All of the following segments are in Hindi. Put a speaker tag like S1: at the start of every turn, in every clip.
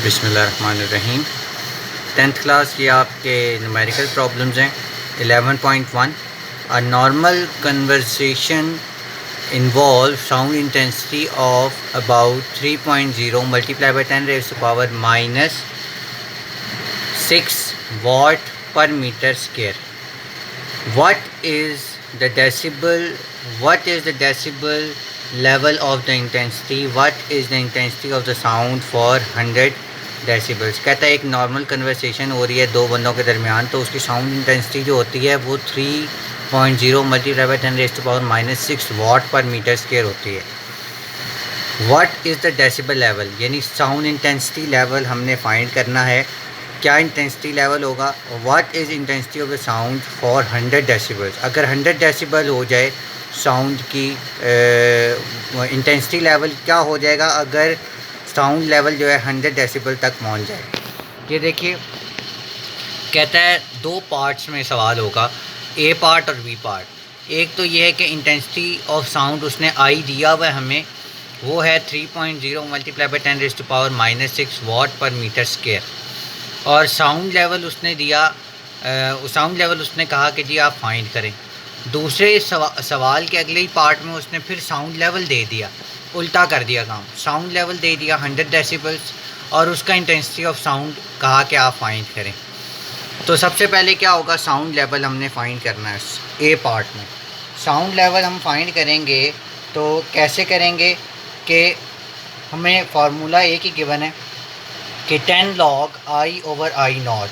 S1: बिस्मिल्लाहिर्रहमानिर्रहीम। 10th क्लास की आपके न्यूमेरिकल प्रॉब्लम्स हैं। 11.1 a normal conversation involve sound intensity of about 3.0 multiplied by 10 raised to power minus 6 watt per meter square. What is the decibel? What is the decibel level of the intensity? What is the intensity of the sound for 100 decibels? कहता है एक नॉर्मल कन्वर्सेशन हो रही है दो बंदों के दरमियान, तो उसकी साउंड इंटेंसिटी जो होती है वो 3.0 multiply by 10 raised to power minus 6 watt per metre square होती है। What is the decibel level, यानी साउंड इंटेंसिटी लेवल हमने फाइंड करना है। क्या इंटेंसिटी लेवल होगा? What is intensity of the sound for 100 decibels. अगर 100 डेसिबल हो जाए साउंड की इंटेंसिटी लेवल क्या हो जाएगा अगर साउंड लेवल जो है 100 डेसिबल तक पहुंच जाए। ये देखिए, कहता है दो पार्ट्स में सवाल होगा, ए पार्ट और बी पार्ट। एक तो ये है कि इंटेंसिटी ऑफ साउंड उसने आई दिया हुआ है हमें, वो है 3.0 multiply by 10 raised to power minus 6 watt per metre square. और साउंड लेवल उसने दिया, साउंड लेवल उसने कहा कि जी आप फाइंड करें। दूसरे सवाल के अगले ही पार्ट में उसने फिर साउंड लेवल दे दिया, उल्टा कर दिया काम। साउंड लेवल दे दिया 100 डेसिबल्स और उसका इंटेंसिटी ऑफ साउंड कहा कि आप फाइंड करें। तो सबसे पहले क्या होगा, साउंड लेवल हमने फाइंड करना है। ए पार्ट में साउंड लेवल हम फाइंड करेंगे तो कैसे करेंगे कि हमें फार्मूला एक ही गिवन है कि 10 log I over I not.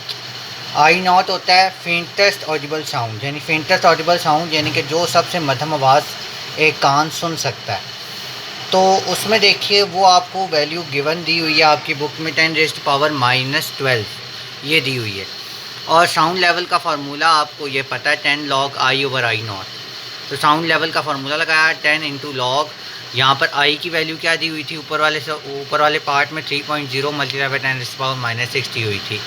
S1: I not होता है फेंटेस्ट ऑडिबल साउंड, यानी फेंटेस्ट ऑडिबल साउंड यानी कि जो सबसे मध्यम आवाज़ एक कान सुन सकता है। तो उसमें देखिए वो आपको वैल्यू गिवन दी हुई है आपकी बुक में 10 रेज़्ड टू पावर माइनस 12 ये दी हुई है। और साउंड लेवल का फार्मूला आपको ये पता है 10 log I over I not. तो साउंड लेवल का फार्मूला लगाया 10 इंटू लॉग, यहाँ पर आई की वैल्यू क्या दी हुई थी ऊपर वाले पार्ट में 3.0 multiply by 10 raised to power minus 6 दी हुई थी,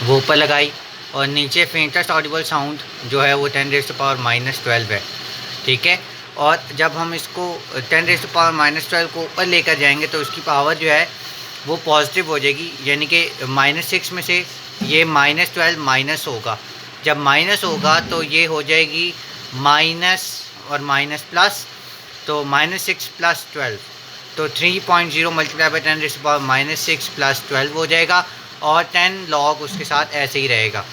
S1: वो ऊपर लगाई। और नीचे फेंटेस्ट ऑडिबल साउंड जो है वो 10 रेज़्ड टू पावर माइनस 12 है, ठीक है। और जब हम इसको 10 रेज़्ड टू पावर माइनस 12 को ऊपर लेकर जाएंगे तो उसकी पावर जो है वो पॉजिटिव हो जाएगी, यानी कि माइनस 6 में से ये माइनस 12 माइनस होगा। जब माइनस होगा तो ये हो जाएगी माइनस और माइनस प्लस, तो माइनस 6 प्लस 12, तो 3.0 multiply by 10 raised to power minus 6 plus 12 हो जाएगा। और 10 log उसके साथ ऐसे ही रहेगा।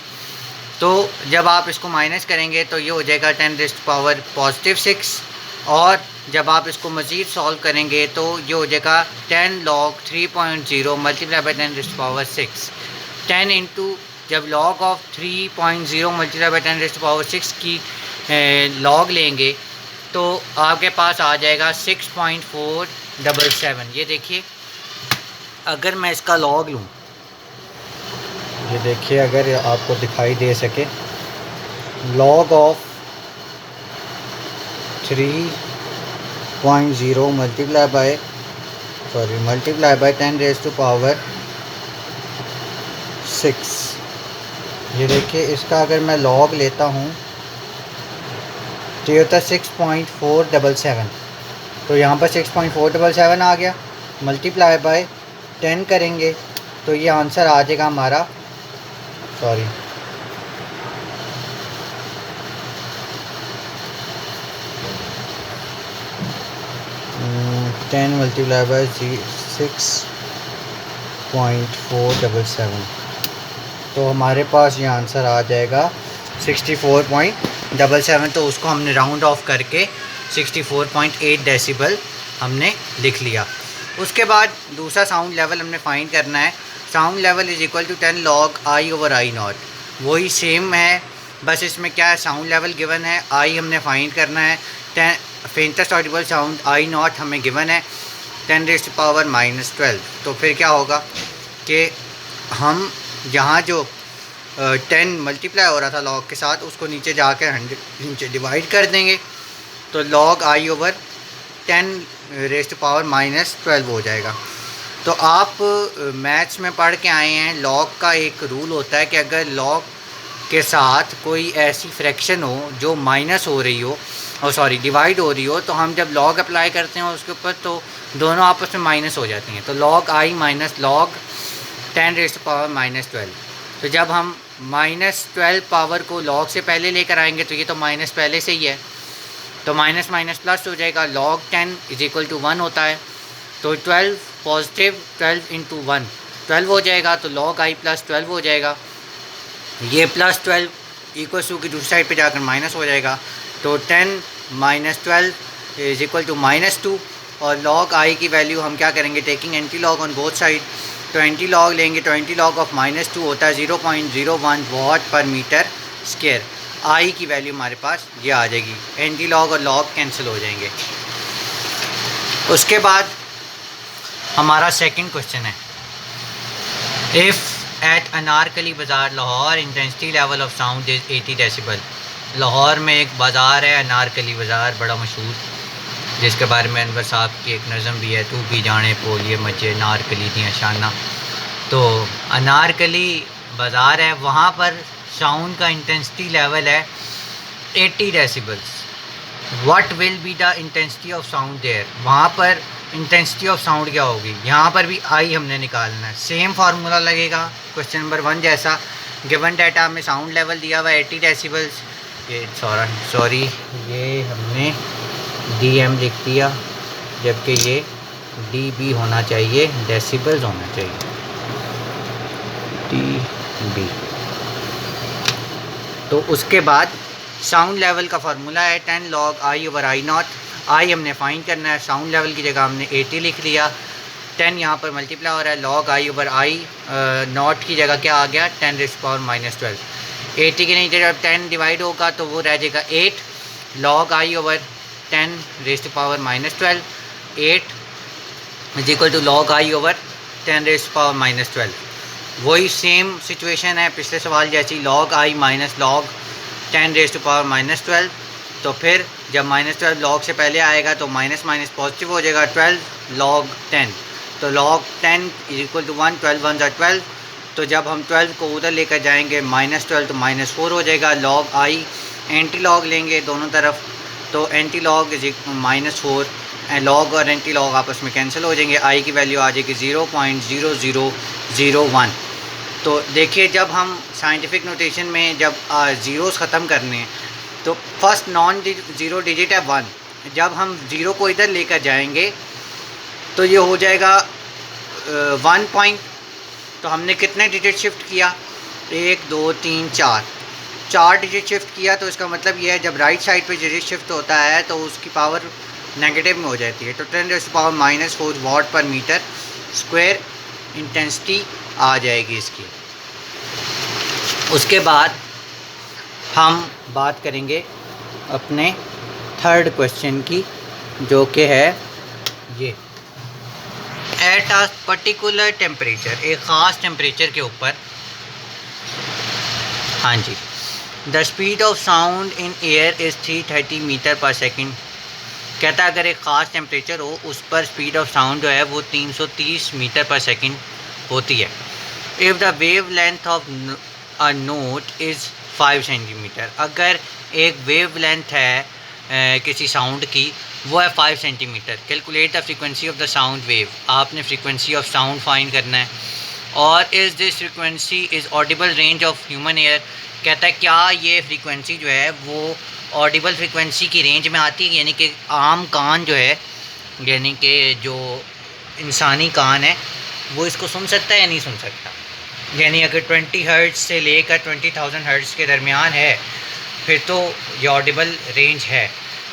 S1: तो जब आप इसको माइनस करेंगे तो ये हो जाएगा 10 रेज़्ड टू पावर पॉजिटिव 6। और जब आप इसको मज़ीद सॉल्व करेंगे तो ये हो जाएगा 10 log 3.0 multiply by 10 raised to power 6। 10 into जब log of 3.0 multiply by 10 raised to power 6 की log लेंगे तो आपके पास आ जाएगा 6.477। ये देखिए, अगर मैं इसका log लूँ, ये देखिए अगर आपको दिखाई दे सके, log of 3.0 multiply by 10 raised to power 6। ये देखिए इसका अगर मैं log लेता हूँ तो ये होता है 6.477। तो यहाँ पर 6.477 आ गया, मल्टीप्लाई बाय 10 करेंगे तो ये आंसर आ जाएगा हमारा, 10 मल्टीप्लाई बाय 6.477, तो हमारे पास ये आंसर आ जाएगा 64.77। तो उसको हमने राउंड ऑफ करके 64.8 डेसिबल हमने लिख लिया। उसके बाद दूसरा साउंड लेवल हमने फाइंड करना है। Sound level is equal to 10 log I over I nought, वही सेम है, बस इसमें क्या है साउंड लेवल गिवन है, आई हमने फाइंड करना है। 10 faintest Audible sound I not हमें गिवन है 10 रेज़्ड टू पावर माइनस 12। तो फिर क्या होगा कि हम यहाँ जो 10 मल्टीप्लाई हो रहा था log के साथ उसको नीचे जाकर 100 नीचे डिवाइड कर देंगे, तो log I over 10 raised to power minus 12 हो जाएगा। तो आप मैथ्स में पढ़ के आए हैं, log का एक रूल होता है कि अगर log के साथ कोई ऐसी फ्रैक्शन हो जो माइनस हो रही हो डिवाइड हो रही हो, तो हम जब log अप्लाई करते हैं उसके ऊपर तो दोनों आपस में माइनस हो जाती हैं। तो log आई माइनस log 10⁻⁻12। तो जब हम -12 पावर को log से पहले लेकर आएंगे तो ये तो माइनस पहले से ही है, तो माइनस माइनस प्लस हो जाएगा, log 10 = 1 होता है। तो 12 पॉजिटिव 12 × 1 12 हो जाएगा, तो log i + 12 हो जाएगा। ये +12 = की दूसरी साइड पे जाकर माइनस हो जाएगा, तो 10 - 12 = -2। और log i की वैल्यू हम क्या करेंगे, taking anti log on both side, तो एंटी लॉग लेंगे तो एंटी लॉग ऑफ -2 होता है 0.01 वाट/मीटर²। आई की वैल्यू हमारे पास ये आ जाएगी, एंटी लॉग और लॉग कैंसिल हो जाएंगे। उसके बाद हमारा सेकंड क्वेश्चन है, इफ़ एट अनारकली बाज़ार Lahore intensity level of sound is 80 decibel. Lahore में एक बाज़ार है अनारकली बाज़ार, बड़ा मशहूर, जिसके बारे में अनवर साहब की एक नज़म भी है, तू भी जाने पोलिए मजे अनारकली दियाँ शाना। तो अनारकली बाज़ार है, वहाँ पर साउंड का इंटेंसिटी लेवल है 80 decibels. What will be the intensity of sound there, वहाँ पर इंटेंसिटी ऑफ साउंड क्या होगी। यहाँ पर भी आई हमने निकालना है, सेम फार्मूला लगेगा क्वेश्चन नंबर 1 जैसा। गिवन डाटा में साउंड लेवल दिया हुआ है 80 डेसिबल्स, ये सॉरी ये हमने DM लिख दिया, जबकि ये dB होना चाहिए, डेसिबल्स होना चाहिए, dB। तो उसके बाद साउंड लेवल का फार्मूला है 10 log i/i0। आई हमने फाइंड करना है, साउंड लेवल की जगह हमने 80 लिख लिया, 10 यहाँ पर मल्टीप्लाई हो रहा है, log i/i0 की जगह क्या आ गया 10⁻⁻12। 80 के नीचे जब 10 डिवाइड होगा तो वो रह जाएगा 8 log i/10⁻⁻12। 8 = log i/10⁻⁻12। वही सेम सिचुएशन है पिछले सवाल जैसी, log i - log 10⁻⁻12। तो फिर जब -12 log से पहले आएगा तो माइनस माइनस पॉजिटिव हो जाएगा, 12 log 10। तो log 10 = 1, 12 1 = 12। तो जब हम 12 को उधर लेकर जाएंगे -12 तो -4 हो जाएगा। log i एंटी लॉग लेंगे दोनों तरफ, तो एंटी लॉग -4, लॉग और एंटी लॉग आपस में कैंसिल हो जाएंगे, आई की वैल्यू आ जाएगी 0.0001। तो देखिए जब हम साइंटिफिक नोटेशन में जब ज़ीरोस ख़त्म करने हैं तो फर्स्ट नॉन ज़ीरो डिजिट है 1, जब हम ज़ीरो को इधर लेकर जाएंगे तो ये हो जाएगा 1 पॉइंट। तो हमने कितने डिजिट शिफ्ट किया, 1 2 3 4 डिजिट शिफ्ट किया। तो इसका मतलब ये है जब राइट साइड पे डिजिट शिफ्ट होता है तो उसकी पावर नेगेटिव में हो जाती है, तो 10⁻⁻4 वाट/मीटर² इंटेंसिटी आ जाएगी इसकी। उसके बाद हम बात करेंगे अपने थर्ड क्वेश्चन की, जो कि है ये, एट अ पर्टिकुलर टेम्परेचर, एक ख़ास टेम्परेचर के ऊपर, हाँ जी, the speed of sound in air is 330 metre per second. कहता है अगर एक ख़ास टेम्परेचर हो उस पर स्पीड ऑफ साउंड जो है वो 330 मीटर/सेकंड होती है। If the wave length of a note is 5 centimetre, अगर एक वेव लेंथ है किसी साउंड की वो है 5 centimetre. Calculate the frequency of the sound wave, आपने फ्रीक्वेंसी ऑफ साउंड फाइंड करना है। और is this frequency is Audible range of human air, कहता है क्या ये फ्रीक्वेंसी जो है वो ऑडिबल फ्रीक्वेंसी की रेंज में आती है, यानी कि आम कान जो है, यानी कि जो इंसानी कान है वो इसको सुन सकता है या नहीं सुन सकता। यानी अगर 20 हर्ट्ज़ से लेकर 20,000 हर्ट्ज़ के दरमियान है फिर तो ये ऑडिबल रेंज है,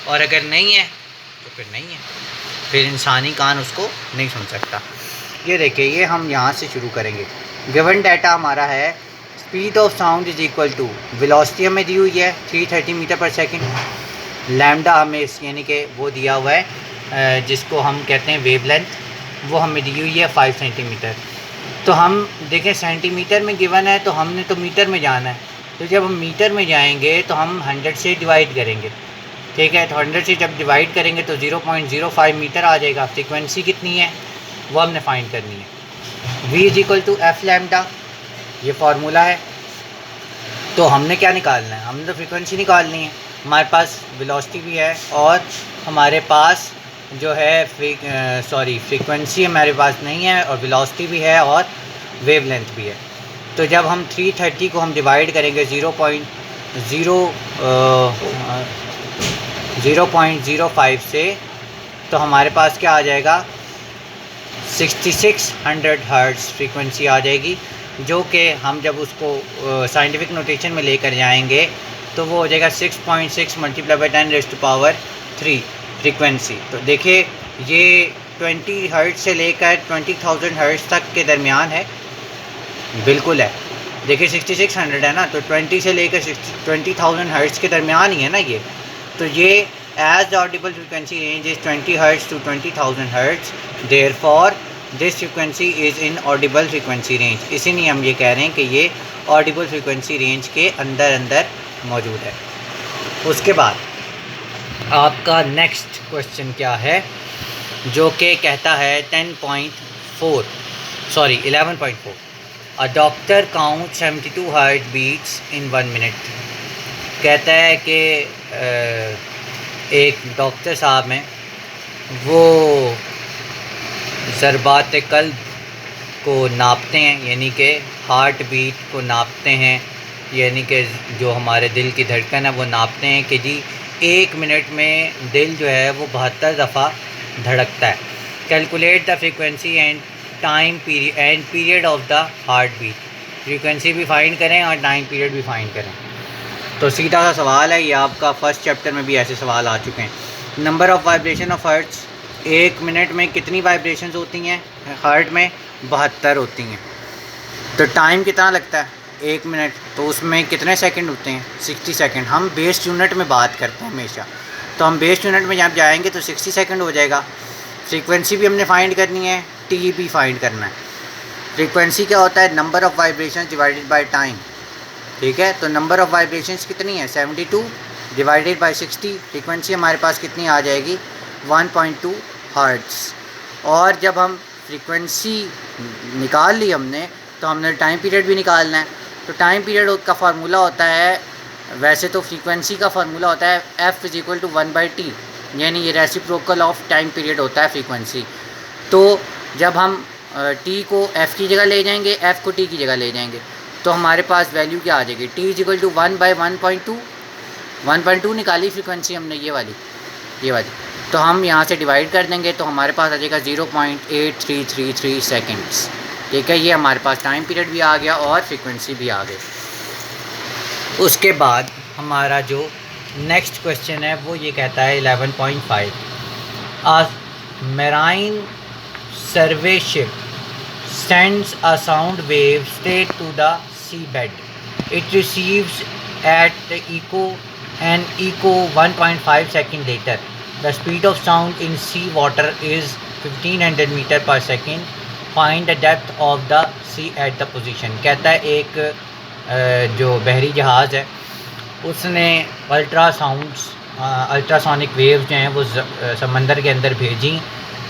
S1: और अगर नहीं है तो फिर नहीं है, फिर इंसानी कान उसको नहीं सुन सकता। ये देखिए, ये हम यहाँ से शुरू करेंगे। गिवन डाटा हमारा है speed of sound is equal to, velocity हमें दी हुई है 330 मीटर/सेकंड, लैम्डा हमें यानी कि वो दिया हुआ है जिसको हम कहते हैं वेवलेंथ, वो हमें दी हुई है 5 सेंटीमीटर। तो हम देखें सेंटीमीटर में गिवन है तो हमने तो मीटर में जाना है, तो जब हम मीटर में जाएंगे तो हम 100 से डिवाइड करेंगे, ठीक है। तो 100 से जब डिवाइड करेंगे तो 0.05 मीटर आ जाएगा। फ्रीक्वेंसी कितनी है वो हमने फाइंड करनी है। v = f लैम्डा, ये फार्मूला है। तो हमने क्या निकालना है, हमने तो फ्रीक्वेंसी निकालनी है। हमारे पास वेलोसिटी भी है और हमारे पास जो है फ्रीक्वेंसी हमारे पास नहीं है, और वेलोसिटी भी है और वेवलेंथ भी है। तो जब हम 330 को हम डिवाइड करेंगे 0.05 से, तो हमारे पास क्या आ जाएगा, 6600 हर्ट्ज़ फ्रीक्वेंसी आ जाएगी, जो कि हम जब उसको साइंटिफिक नोटेशन में लेकर जाएंगे तो वो हो जाएगा 6.6 मल्टीप्लाई बाई 10⁻³ फ्रीक्वेंसी। तो देखिए ये 20 हर्ट्ज़ से लेकर 20,000 हर्ट्ज़ तक के दरमियान है, बिल्कुल है। देखिए 6600 है ना, तो 20 से लेकर 20,000 हर्ट्ज़ के दरमियान ही है ना ये। तो ये as the audible frequency range is 20 hertz to 20,000 hertz, therefore this frequency is in audible frequency range. इसीलिए हम ये कह रहे हैं कि ये ऑडिबल फ्रीक्वेंसी रेंज के अंदर मौजूद है। उसके बाद आपका नेक्स्ट क्वेश्चन क्या है, जो कि कहता है 11.4 a doctor count 72 heart beats in 1 minute. कहता है कि एक डॉक्टर साहब हैं, वो ज़रबात क़ल्ब को नापते हैं, यानी कि हार्ट बीट को नापते हैं, यानी कि जो हमारे दिल की धड़कन है वो नापते हैं कि जी 1 मिनट में दिल जो है वो 72 दफ़ा धड़कता है। Calculate the frequency and time period of the heart beat. Frequency भी फाइंड करें और टाइम पीरियड भी फाइंड करें। तो सीधा सा सवाल है, ये आपका फर्स्ट चैप्टर में भी ऐसे सवाल आ चुके हैं। Number of vibration of hearts, 1 minute में कितनी वाइब्रेशंस होती हैं हार्ट में, 72 होती हैं। तो टाइम कितना लगता है 1 मिनट, तो उसमें कितने सेकंड होते हैं, 60 सेकंड। हम बेस यूनिट में बात करते हैं हमेशा, तो हम बेस यूनिट में जब जाएंगे तो 60 सेकंड हो जाएगा। फ्रीक्वेंसी भी हमने फाइंड करनी है, टी भी फाइंड करना है। फ्रीक्वेंसी क्या होता है, number of vibration divided by time, ठीक है। तो नंबर ऑफ़ वाइब्रेशंस कितनी है, 72 डिवाइडेड बाय 60, फ्रीक्वेंसी हमारे पास कितनी आ जाएगी, 1.2 हर्ट्ज़। और जब हम फ्रीक्वेंसी निकाल ली हमने, तो हमने टाइम पीरियड भी निकालना है। तो टाइम पीरियड का फार्मूला होता है, वैसे तो फ्रीक्वेंसी का फार्मूला होता है F = 1/T, यानी ये रेसिप्रोकल ऑफ टाइम पीरियड होता है फ्रीक्वेंसी। तो जब हम T को F की जगह ले जाएंगे, F को T की जगह ले जाएंगे, तो हमारे पास वैल्यू क्या आ जाएगी, T = 1/1.2। 1.2 निकाली फ्रीक्वेंसी हमने, ये वाली। तो हम यहाँ से डिवाइड कर देंगे, तो हमारे पास आ जाएगा 0.8333 सेकेंड्स, ठीक है। ये हमारे पास टाइम पीरियड भी आ गया और फ्रीक्वेंसी भी आ गई। उसके बाद हमारा जो नेक्स्ट क्वेश्चन है वो ये कहता है 11.5 a marine survey ship sends a sound wave straight to the seabed. It receives at the echo 1.5 seconds later. The speed of sound in sea water is 1500 meter per second. Find the depth of the sea at the position. कहता है एक जो बहरी जहाज़ है उसने अल्ट्रासोनिक वेव्स जो हैं वो समंदर के अंदर भेजी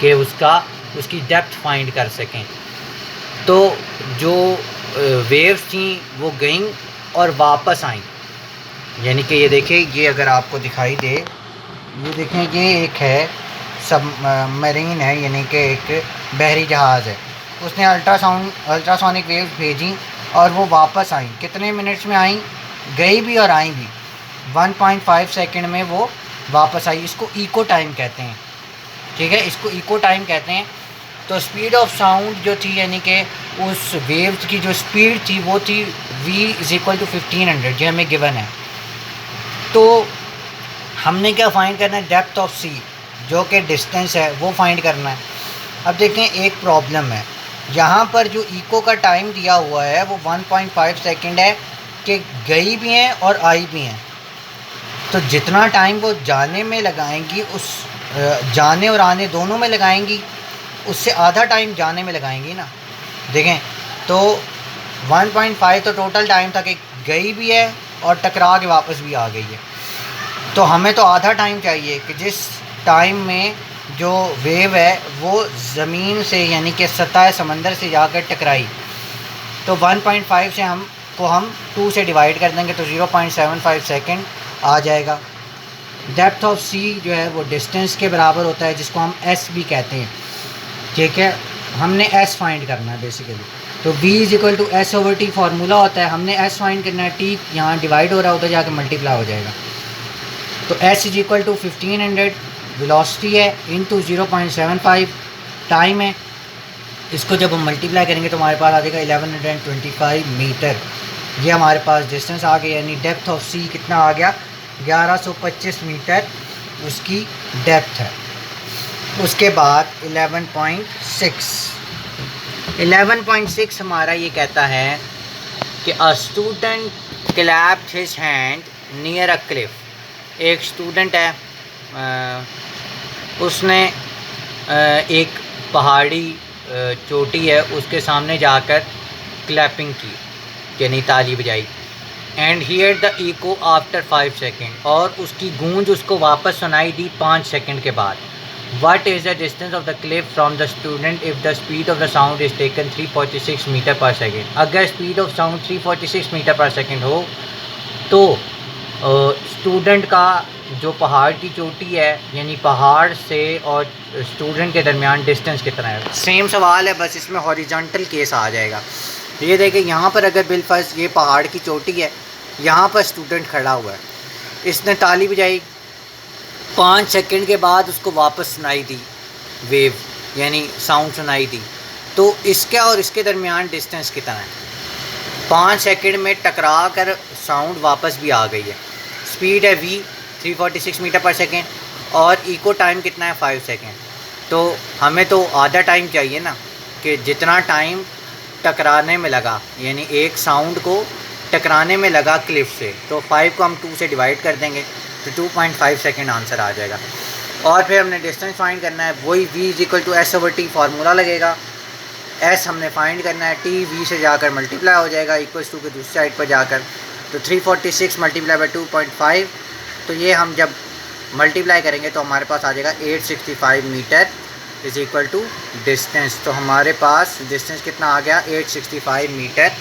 S1: कि उसकी डेप्थ फाइंड कर सकें। तो जो वेव्स थी वो गईं और वापस आईं, यानी कि ये देखें, ये अगर आपको दिखाई दे, ये देखें, ये एक है सबमरीन है, यानी कि एक बहरी जहाज़ है। उसने अल्ट्रासोनिक वेव्स भेजी और वो वापस आईं। कितने मिनट्स में आईं, गई भी और आई भी, 1.5 सेकंड में वो वापस आई। इसको इको टाइम कहते हैं, ठीक है, इसको इको टाइम कहते हैं। तो स्पीड ऑफ साउंड जो थी, यानी कि उस वेव्स की जो स्पीड थी वो थी v = 1500, जो हमें गिवन है। तो हमने क्या फ़ाइंड करना है, डेप्थ ऑफ सी, जो कि डिस्टेंस है, वो फाइंड करना है। अब देखें, एक प्रॉब्लम है, यहाँ पर जो इको का टाइम दिया हुआ है वो 1.5 सेकंड है कि गई भी हैं और आई भी हैं। तो जितना टाइम वो जाने में लगाएंगी, उस जाने और आने दोनों में लगाएंगी, उससे आधा टाइम जाने में लगाएंगी ना। देखें, तो 1.5 तो टोटल टाइम था कि गई भी है और टकरा के वापस भी आ गई है। तो हमें तो आधा टाइम चाहिए कि जिस टाइम में जो वेव है वो ज़मीन से, यानी कि सतह समंदर से जाकर टकराई। तो 1.5 से हम 2 से डिवाइड कर देंगे तो 0.75 सेकंड आ जाएगा। डेप्थ ऑफ सी जो है वो डिस्टेंस के बराबर होता है, जिसको हम एस भी कहते हैं, ठीक है। हमने एस फाइंड करना है बेसिकली। तो v is equal to S over T formula होता है, हमने s फाइंड करना है, t यहाँ डिवाइड हो रहा है उधर जाकर मल्टीप्लाई हो जाएगा। तो s is equal to 1500 velocity है इंटू 0.75 टाइम है। इसको जब हम मल्टीप्लाई करेंगे तो हमारे पास आ जाएगा 1125 मीटर। ये हमारे पास डिस्टेंस आ गया, यानी डेप्थ ऑफ सी कितना आ गया 1125 मीटर उसकी डेप्थ है। उसके बाद 11.6 हमारा ये कहता है कि a student clapped his hand near a cliff. एक स्टूडेंट है, उसने एक पहाड़ी चोटी है उसके सामने जाकर क्लैपिंग की, यानी ताली बजाई। And hear the echo after 5 second, और उसकी गूंज उसको वापस सुनाई दी 5 सेकेंड के बाद। What is the distance of the cliff from the student if the speed of the sound is taken 346 metre per second. अगर speed of sound 346 metre per second हो तो स्टूडेंट का जो पहाड़ की चोटी है, यानी पहाड़ से और स्टूडेंट के दरमियान डिस्टेंस कितना है। सेम सवाल है, बस इसमें हॉरिजॉन्टल केस आ जाएगा। ये देखिए यहाँ पर अगर बिलफर्ज ये पहाड़ की चोटी है, यहाँ पर स्टूडेंट खड़ा हुआ है, इसने ताली बजाई, 5 सेकंड के बाद उसको वापस सुनाई दी वेव, यानी साउंड सुनाई दी। तो इसका और इसके दरमियान डिस्टेंस कितना है। 5 सेकंड में टकरा कर साउंड वापस भी आ गई है। स्पीड है v 346 मीटर पर सेकेंड और इको टाइम कितना है 5 सेकंड। तो हमें तो आधा टाइम चाहिए ना, कि जितना टाइम टकराने में लगा, यानी एक साउंड को टकराने में लगा क्लिफ से, तो 5 को हम 2 से डिवाइड कर देंगे तो 2.5 सेकेंड आंसर आ जाएगा। और फिर हमने डिस्टेंस फाइंड करना है, वही v is equal to S over T formula लगेगा। s हमने फाइंड करना है, t v से जाकर मल्टीप्लाई हो जाएगा इक्वल्स टू के दूसरी साइड पर जाकर, तो 346 मल्टीप्लाई बाई 2.5, तो ये हम जब मल्टीप्लाई करेंगे तो हमारे पास आ जाएगा 865 metre is equal to distance. तो हमारे पास डिस्टेंस कितना आ गया 865 मीटर,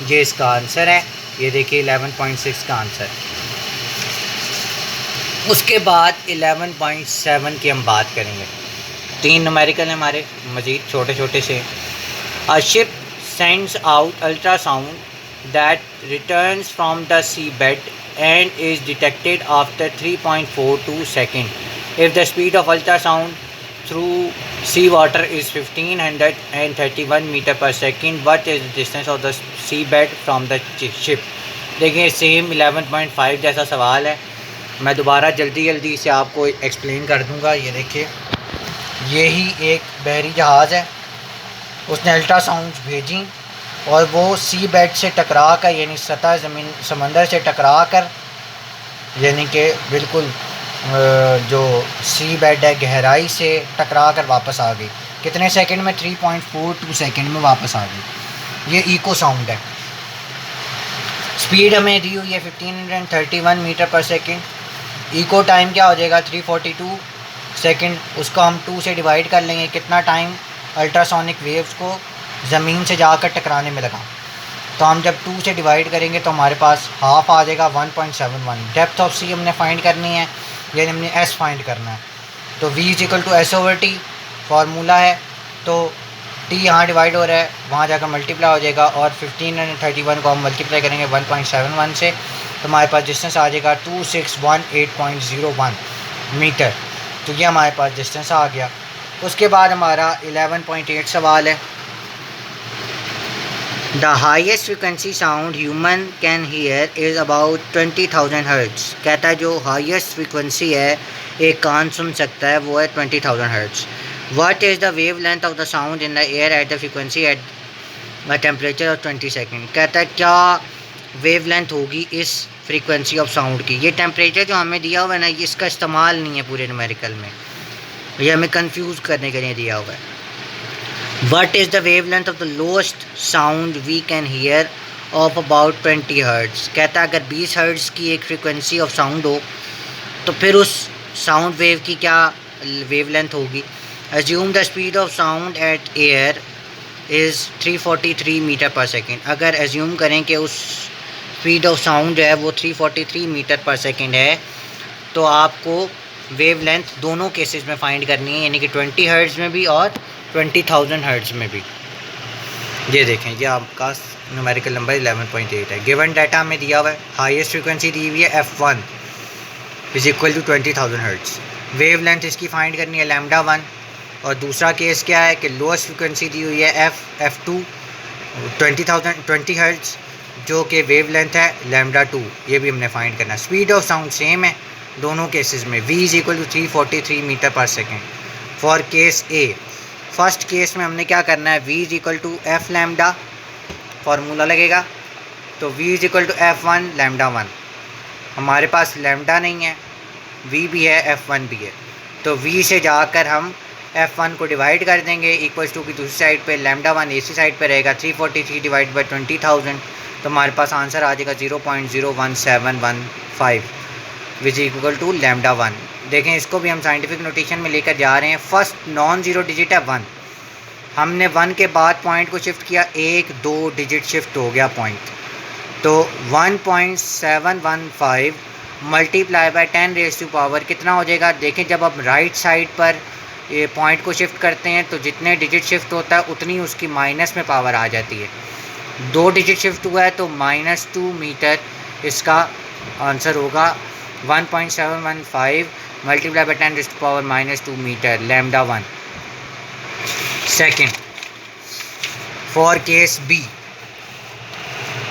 S1: ये इसका आंसर है। ये देखिए 11.6 का आंसर। उसके बाद 11.7 की हम बात करेंगे। 3 न्यूमेरिकल हैं हमारे मज़ीद छोटे छोटे से। A ship sends out ultrasound that returns from the sea bed and is detected after 3.42 second if the speed of ultrasound through sea water is 1531 metre per second. What is the distance of the sea bed from the ship. देखिए सेम 11.5 जैसा सवाल है, मैं दोबारा जल्दी से आपको एक्सप्लेन कर दूंगा। ये देखिए, यही एक बहरी जहाज़ है, उसने अल्ट्रासाउंड्स भेजी और वो सी बेड से टकरा कर, यानी सतह ज़मीन समंदर से टकरा कर, यानी कि बिल्कुल जो सी बेड है गहराई से टकरा कर वापस आ गई। कितने सेकंड में 3.42 सेकंड में वापस आ गई। ये इको साउंड है। स्पीड हमें दी हुई है 1531 metre per second. Eco time क्या हो जाएगा 342 सेकंड। उसको हम 2 से डिवाइड कर लेंगे, कितना टाइम अल्ट्रासोनिक वेव्स को ज़मीन से जाकर टकराने में लगा। तो हम जब 2 से डिवाइड करेंगे तो हमारे पास हाफ आ जाएगा 1.71। डेप्थ ऑफ सी हमने फाइंड करनी है, यानी हमने एस फाइंड करना है। तो v is equal to S over T formula है, तो t यहाँ डिवाइड हो रहा है, वहाँ जाकर मल्टीप्लाई हो जाएगा और 1531 को हम मल्टीप्लाई करेंगे 1.71 से, तो हमारे पास डिस्टेंस आ जाएगा 2618.01 मीटर। तो ये हमारे पास डिस्टेंस आ गया। उसके बाद हमारा 11.8 सवाल है। The highest frequency sound human can hear is about 20,000 hertz. कहता है जो हाईएस्ट फ्रिक्वेंसी है एक कान सुन सकता है वो है 20,000 hertz. What is the wavelength of the sound in the air at the frequency at a temperature of 20 second. कहता है क्या वेवलेंथ होगी इस फ्रीक्वेंसी ऑफ साउंड की। ये टेम्परेचर जो हमें दिया हुआ है ना, इसका इस्तेमाल नहीं है पूरे न्यूमेरिकल में, ये हमें कंफ्यूज करने के लिए दिया हुआ है। What is the wavelength of the lowest sound we can hear of about 20 hertz. कहता है अगर 20 हर्ट्ज़ की एक फ्रीक्वेंसी ऑफ साउंड हो तो फिर उस साउंड वेव की क्या वेवलेंथ होगी। Assume the speed of sound at air is 343 metre per second. अगर एज्यूम करें कि उस स्पीड ऑफ साउंड जो है वो 343 मीटर पर सेकेंड है, तो आपको वेवलेंथ दोनों केसेस में फाइंड करनी है, यानी कि 20 हर्ट्ज़ में भी और 20,000 हर्ट्ज़ में भी। ये देखें, ये आपका न्यूमेरिकल नंबर 11.8 है। गिवन डाटा हमें दिया हुआ है, हाईएस्ट फ्रीक्वेंसी दी हुई है f1 is equal to 20,000 hertz. Wave length इसकी फाइंड करनी है λ1। और दूसरा केस क्या है कि लोएस्ट फ्रीक्वेंसी दी हुई है f2 20 हर्ट्ज़, जो कि वेव लेंथ है λ2, ये भी हमने फाइंड करना है। स्पीड ऑफ साउंड सेम है दोनों केसेस में, v is equal to 343 metre per second for case A. First case में हमने क्या करना है, v is equal to F lambda, formula लगेगा तो v is equal to f1 λ1। हमारे पास लैम्डा नहीं है, v भी है f1 भी है, तो v से जाकर हम f1 को डिवाइड कर देंगे इक्वल्स टू की दूसरी साइड पे λ1 इसी साइड पे रहेगा 343 डिवाइड बाई 20,000, तो हमारे पास आंसर आ जाएगा 0.01715 विच इक्वल टू λ1। देखें, इसको भी हम साइंटिफिक नोटेशन में लेकर जा रहे हैं। फर्स्ट नॉन ज़ीरो डिजिट है 1, हमने 1 के बाद पॉइंट को शिफ्ट किया, 1-2 डिजिट शिफ्ट हो गया पॉइंट, तो 1.715 multiply by 10 raise to power कितना हो जाएगा। देखें, जब आप राइट साइड पर ये पॉइंट को शिफ्ट करते हैं तो जितने डिजिट शिफ्ट होता है उतनी उसकी माइनस में पावर आ जाती है। 2 डिजिट शिफ्ट हुआ है तो -2 मीटर इसका आंसर होगा। 1.715 multiply by 10 raise to power -2 metre λ1। Second, for case B,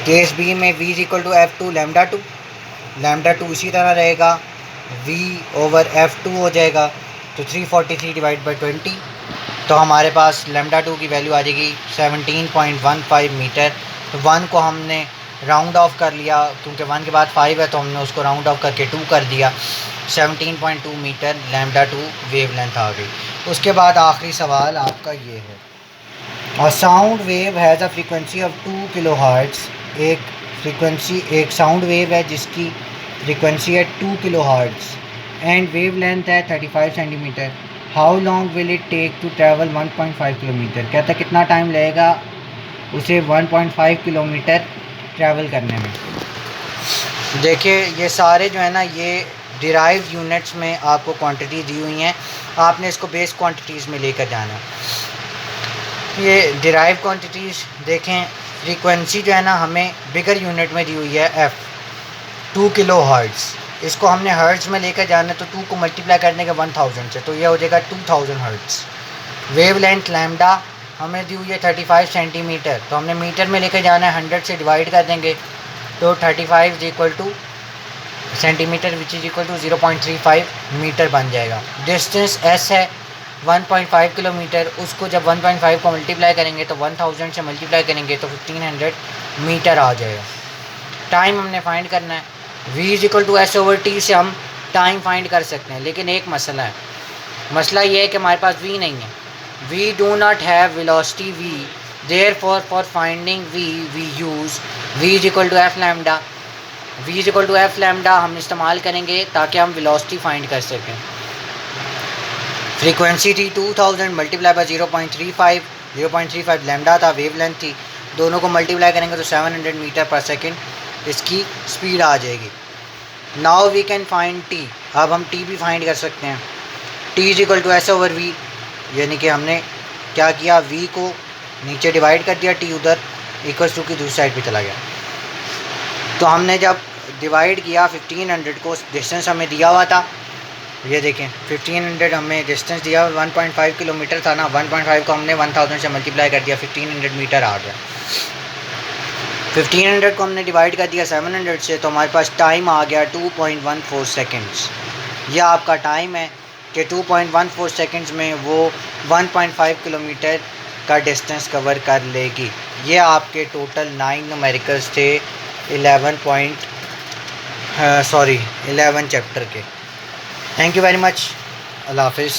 S1: case B में v is equal to f2 λ2, λ2 इसी तरह रहेगा, v ओवर f2 हो जाएगा तो 343 डिवाइड बाई 20, तो हमारे पास λ2 की वैल्यू आ जाएगी 17.15 मीटर। तो 1 को हमने राउंड ऑफ कर लिया, क्योंकि 1 के बाद 5 है तो हमने उसको राउंड ऑफ करके 2 कर दिया, 17.2 मीटर λ2 वेव लेंथ आ गई। उसके बाद आखिरी सवाल आपका ये है, और sound wave has a frequency of 2 kilo hertz. एक साउंड वेव है जिसकी फ्रीक्वेंसी है 2 kilo hertz and wave length है 35 centimetre. How long will it take to travel 1.5 kilometre. कहता है कितना टाइम लगेगा उसे 1.5 किलोमीटर ट्रैवल करने में। देखिए, ये सारे जो है ना, ये डिराइव्ड यूनिट्स में आपको क्वांटिटी दी हुई हैं, आपने इसको बेस क्वांटिटीज़ में लेकर जाना। ये डिराइव क्वांटिटीज़ देखें, फ्रीक्वेंसी जो है ना हमें बिगर यूनिट में दी हुई है f 2 किलो हर्ट्ज़, इसको हमने हर्ट्ज़ में लेकर जाना है तो 2 को मल्टीप्लाई करने के 1000 से, तो यह हो जाएगा 2000 हर्ट्ज़। वेव लेंथ लैम्डा हमें दी हुई है 35 सेंटीमीटर, तो हमने मीटर में लेकर जाना है, 100 से डिवाइड कर देंगे तो 35 is equal to centimetre which is equal to 0.35 metre बन जाएगा। डिस्टेंस s है 1.5 किलोमीटर, उसको जब 1.5 को मल्टीप्लाई करेंगे तो 1000 से मल्टीप्लाई करेंगे तो 1500 मीटर आ जाएगा। टाइम हमने फाइंड करना है, v is equal to S over T से हम टाइम फाइंड कर सकते हैं, लेकिन एक मसला है। मसला ये है कि हमारे पास v नहीं है, we do not have velocity v, therefore for finding v we use v is equal to F lambda. v is equal to F lambda हम इस्तेमाल करेंगे ताकि हम वेलोसिटी फाइंड कर सकें। फ्रीक्वेंसी थी 2000 मल्टीप्लाई बाय 0.35 लैम्डा था, वेव लेंथ थी, दोनों को मल्टीप्लाई करेंगे तो 700 मीटर पर सेकेंड इसकी स्पीड आ जाएगी। Now we can find t, अब हम t भी फाइंड कर सकते हैं। t is equal to S over V, यानी कि हमने क्या किया, v को नीचे डिवाइड कर दिया, t उधर इक्वल्स टू की दूसरी साइड पे चला गया। तो हमने जब डिवाइड किया 1500 को, डिस्टेंस हमें दिया हुआ था, ये देखें 1500 हमें डिस्टेंस दिया, 1.5 किलोमीटर था ना, 1.5 को हमने 1000 से मल्टीप्लाई कर दिया, 1500 मीटर आ गया। 1500 को हमने डिवाइड कर दिया 700 से, तो हमारे पास टाइम आ गया 2.14 सेकेंड्स। यह आपका टाइम है कि 2.14 सेकेंड्स में वो 1.5 किलोमीटर का डिस्टेंस कवर कर लेगी। ये आपके टोटल 9 न्यूमेरिकल्स थे 11 चैप्टर के। थैंक यू वेरी मच, अल्लाह हाफिज़।